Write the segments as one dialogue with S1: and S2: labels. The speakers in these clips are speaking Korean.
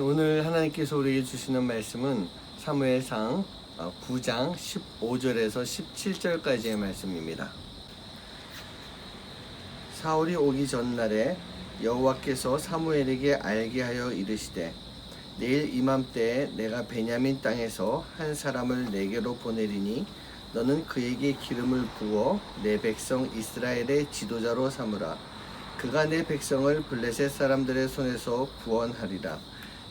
S1: 오늘 하나님께서 우리에게 주시는 말씀은 사무엘상 9장 15절에서 17절까지의 말씀입니다. 사울이 오기 전날에 여호와께서 사무엘에게 알게 하여 이르시되 내일 이맘때에 내가 베냐민 땅에서 한 사람을 내게로 보내리니 너는 그에게 기름을 부어 내 백성 이스라엘의 지도자로 삼으라. 그가 내 백성을 블레셋 사람들의 손에서 구원하리라.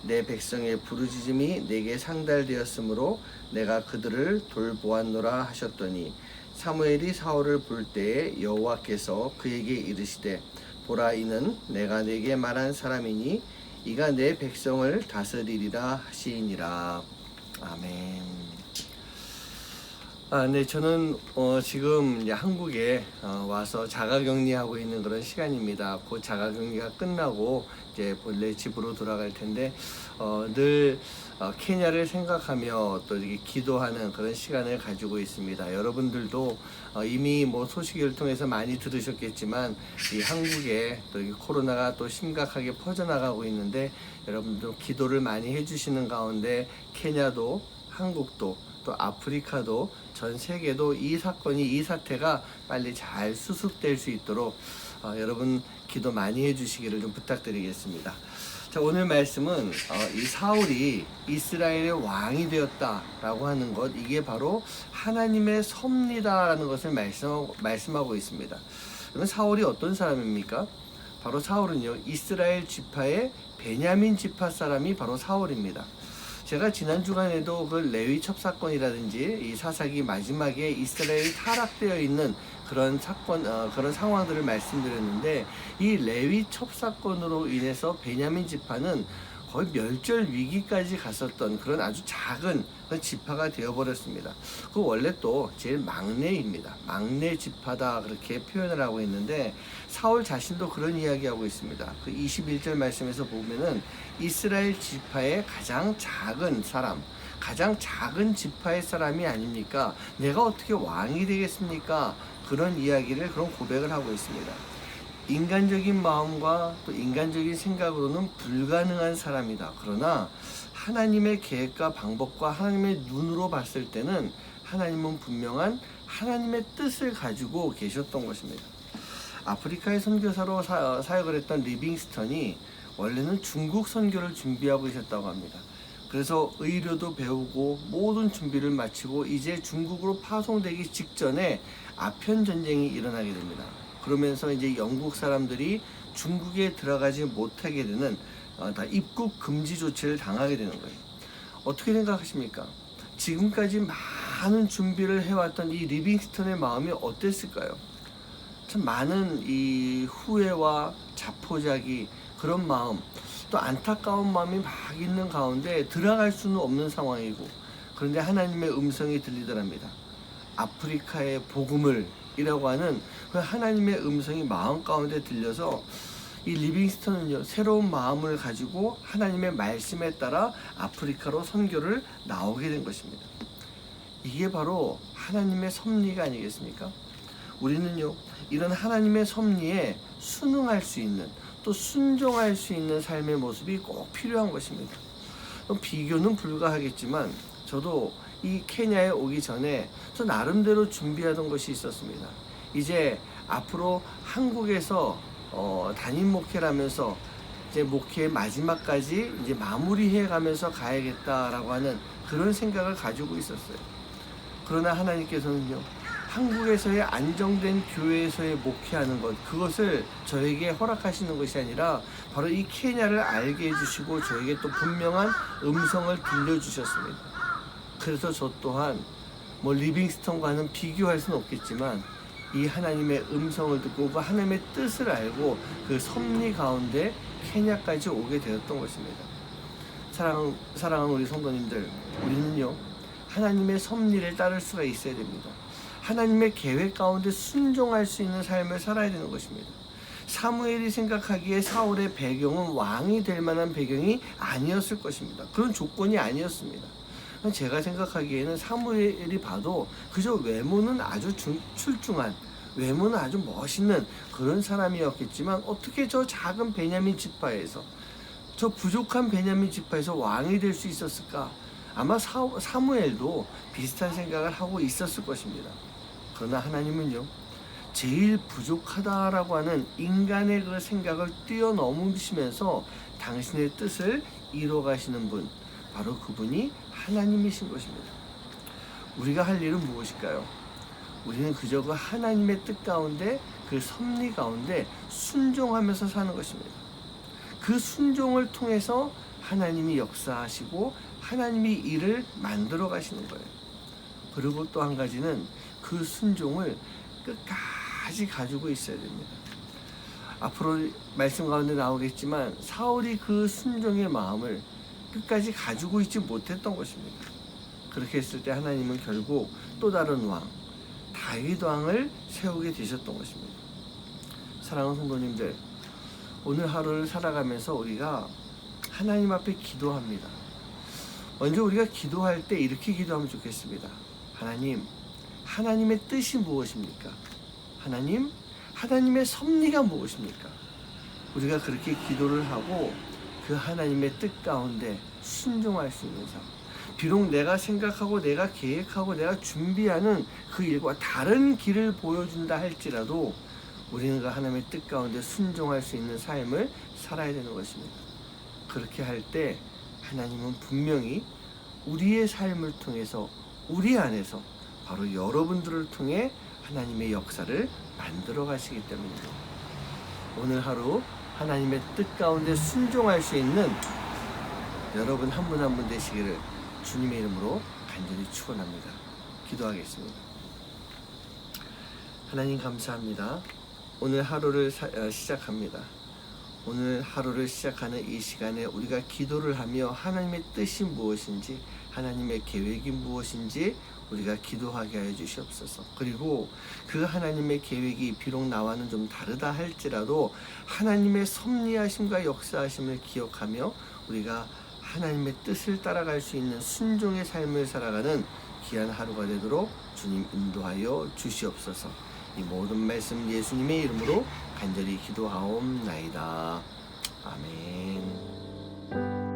S1: 내 백성의 부르짖음이 내게 상달되었으므로 내가 그들을 돌보았노라 하셨더니 사무엘이 사울을 볼 때에 여호와께서 그에게 이르시되 보라, 이는 내가 내게 말한 사람이니 이가 내 백성을 다스리리라 하시니라. 아멘. 네, 저는 지금 이제 한국에 와서 자가격리하고 있는 그런 시간입니다. 곧 자가격리가 끝나고 이제 본래 집으로 돌아갈 텐데 늘 케냐를 생각하며 또 이렇게 기도하는 그런 시간을 가지고 있습니다. 여러분들도 이미 뭐 소식을 통해서 많이 들으셨겠지만 이 한국에 또 이 코로나가 또 심각하게 퍼져나가고 있는데 여러분들 기도를 많이 해주시는 가운데 케냐도 한국도 또 아프리카도 전 세계도 이 사태가 빨리 잘 수습될 수 있도록 여러분 기도 많이 해주시기를 좀 부탁드리겠습니다. 자, 오늘 말씀은 이 사울이 이스라엘의 왕이 되었다라고 하는 것, 이게 바로 하나님의 섭리다라는 것을 말씀하고 있습니다. 그러면 사울이 어떤 사람입니까? 바로 사울은요, 이스라엘 지파의 베냐민 지파 사람이 바로 사울입니다. 제가 지난 주간에도 그 레위 첩사건이라든지 이 사사기 마지막에 이스라엘이 타락되어 있는 그런 사건, 그런 상황들을 말씀드렸는데, 이 레위 첩사건으로 인해서 베냐민 지파는 거의 멸절 위기까지 갔었던 그런 아주 작은 그런 지파가 되어버렸습니다. 그 원래 또 제일 막내입니다. 막내 지파다, 그렇게 표현을 하고 있는데 사울 자신도 그런 이야기하고 있습니다. 그 21절 말씀에서 보면은 이스라엘 지파의 가장 작은 사람, 가장 작은 지파의 사람이 아닙니까? 내가 어떻게 왕이 되겠습니까? 그런 이야기를, 그런 고백을 하고 있습니다. 인간적인 마음과 또 인간적인 생각으로는 불가능한 사람이다. 그러나 하나님의 계획과 방법과 하나님의 눈으로 봤을 때는 하나님은 분명한 하나님의 뜻을 가지고 계셨던 것입니다. 아프리카의 선교사로 사역을 했던 리빙스턴이 원래는 중국 선교를 준비하고 있었다고 합니다. 그래서 의료도 배우고 모든 준비를 마치고 이제 중국으로 파송되기 직전에 아편 전쟁이 일어나게 됩니다. 그러면서 이제 영국 사람들이 중국에 들어가지 못하게 되는 다 입국 금지 조치를 당하게 되는 거예요. 어떻게 생각하십니까? 지금까지 많은 준비를 해왔던 이 리빙스턴의 마음이 어땠을까요? 참 많은 이 후회와 자포자기, 그런 마음, 또 안타까운 마음이 막 있는 가운데 들어갈 수는 없는 상황이고, 그런데 하나님의 음성이 들리더랍니다. 아프리카의 복음을 이라고 하는 그 하나님의 음성이 마음 가운데 들려서 이 리빙스턴은요, 새로운 마음을 가지고 하나님의 말씀에 따라 아프리카로 선교를 나오게 된 것입니다. 이게 바로 하나님의 섭리가 아니겠습니까? 우리는요, 이런 하나님의 섭리에 순응할 수 있는, 또 순종할 수 있는 삶의 모습이 꼭 필요한 것입니다. 비교는 불가하겠지만 저도 이 케냐에 오기 전에 저 나름대로 준비하던 것이 있었습니다. 이제 앞으로 한국에서 담임 목회를 하면서 이제 목회의 마지막까지 이제 마무리해 가면서 가야겠다라고 하는 그런 생각을 가지고 있었어요. 그러나 하나님께서는요, 한국에서의 안정된 교회에서의 목회하는 것, 그것을 저에게 허락하시는 것이 아니라 바로 이 케냐를 알게 해주시고 저에게 또 분명한 음성을 들려주셨습니다. 그래서 저 또한 뭐 리빙스턴과는 비교할 수는 없겠지만 이 하나님의 음성을 듣고 그 하나님의 뜻을 알고 그 섭리 가운데 케냐까지 오게 되었던 것입니다. 사랑하는 우리 성도님들, 우리는요, 하나님의 섭리를 따를 수가 있어야 됩니다. 하나님의 계획 가운데 순종할 수 있는 삶을 살아야 되는 것입니다. 사무엘이 생각하기에 사울의 배경은 왕이 될 만한 배경이 아니었을 것입니다. 그런 조건이 아니었습니다. 제가 생각하기에는 사무엘이 봐도 그저 외모는 아주 출중한, 외모는 아주 멋있는 그런 사람이었겠지만 어떻게 저 작은 베냐민 지파에서 저 부족한 베냐민 지파에서 왕이 될 수 있었을까? 아마 사무엘도 비슷한 생각을 하고 있었을 것입니다. 그러나 하나님은요, 제일 부족하다라고 하는 인간의 그 생각을 뛰어넘으시면서 당신의 뜻을 이뤄가시는 분, 바로 그분이 하나님이신 것입니다. 우리가 할 일은 무엇일까요? 우리는 그저 그 하나님의 뜻 가운데, 그 섭리 가운데 순종하면서 사는 것입니다. 그 순종을 통해서 하나님이 역사하시고 하나님이 일을 만들어 가시는 거예요. 그리고 또 한 가지는 그 순종을 끝까지 가지고 있어야 됩니다. 앞으로 말씀 가운데 나오겠지만 사울이 그 순종의 마음을 끝까지 가지고 있지 못했던 것입니다. 그렇게 했을 때 하나님은 결국 또 다른 왕, 다윗 왕을 세우게 되셨던 것입니다. 사랑하는 성도님들, 오늘 하루를 살아가면서 우리가 하나님 앞에 기도합니다. 먼저 우리가 기도할 때 이렇게 기도하면 좋겠습니다. 하나님, 하나님의 뜻이 무엇입니까? 하나님, 하나님의 섭리가 무엇입니까? 우리가 그렇게 기도를 하고 그 하나님의 뜻 가운데 순종할 수 있는 삶. 비록 내가 생각하고 내가 계획하고 내가 준비하는 그 일과 다른 길을 보여준다 할지라도 우리는 그 하나님의 뜻 가운데 순종할 수 있는 삶을 살아야 되는 것입니다. 그렇게 할 때 하나님은 분명히 우리의 삶을 통해서 우리 안에서 바로 여러분들을 통해 하나님의 역사를 만들어 가시기 때문입니다. 오늘 하루 하나님의 뜻 가운데 순종할 수 있는 여러분 한 분 한 분 되시기를 주님의 이름으로 간절히 축원합니다. 기도하겠습니다. 하나님 감사합니다. 오늘 하루를 시작합니다. 오늘 하루를 시작하는 이 시간에 우리가 기도를 하며 하나님의 뜻이 무엇인지, 하나님의 계획이 무엇인지 우리가 기도하게 하여 주시옵소서. 그리고 그 하나님의 계획이 비록 나와는 좀 다르다 할지라도 하나님의 섭리하심과 역사하심을 기억하며 우리가 하나님의 뜻을 따라갈 수 있는 순종의 삶을 살아가는 귀한 하루가 되도록 주님 인도하여 주시옵소서. 이 모든 말씀 예수님의 이름으로 간절히 기도하옵나이다. 아멘.